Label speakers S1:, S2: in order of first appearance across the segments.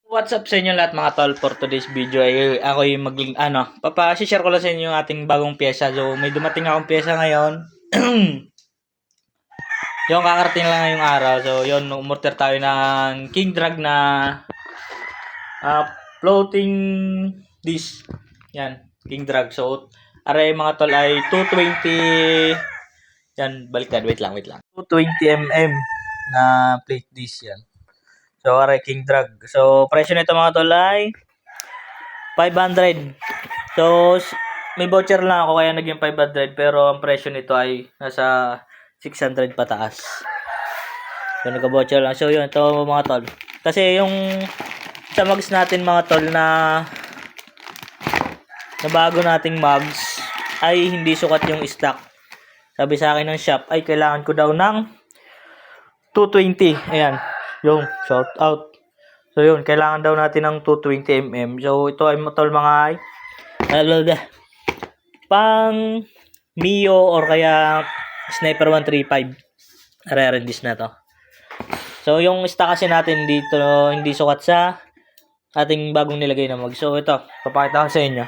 S1: What's up sa inyo lahat mga tol? For today's video ay ako yung share ko lang sa inyo yung ating bagong pyesa. So may dumating akong pyesa ngayon. Yung kakarating lang ngayong araw. So yun, umorder tayo ng King Drag na floating dish. Yan, King Drag. So aray mga tol ay 220. Yan, baliktad, wait lang. 220 mm na plate dish yan. So, aray King Drag. So, presyo nito mga tol ay 500. So, may voucher lang ako kaya naging 500 pero ang presyo nito ay nasa 600 pataas. So, nagka-voucher lang. So, yun. Ito mga tol. Kasi yung sa mugs natin mga tol na bago nating mugs ay hindi sukat yung stock. Sabi sa akin ng shop ay kailangan ko daw ng 220. Ayan. Yung shout out. So yun, kailangan daw natin ng 220 mm. So ito ay tol mga pang Mio or kaya Sniper 135. Re-rendis na to. So yung stock kasi natin dito hindi sukat sa ating bagong nilagay na mag. So ito, papakita ko sa inyo.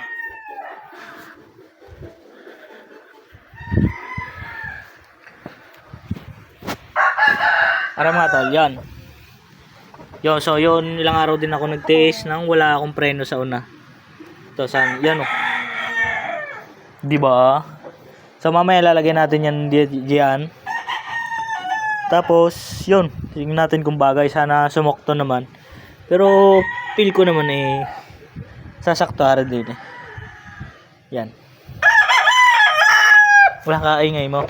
S1: Ara mga tol, yan. So yun, ilang araw din ako nag-test nang wala akong preno sa una. Ito, yan o. Diba? So mamaya lalagyan natin yan diyan. Tapos, yun. Tingnan natin kung bagay. Sana sumokto naman. Pero, feel ko naman sasakto ara din Yan. Wala kaingay mo.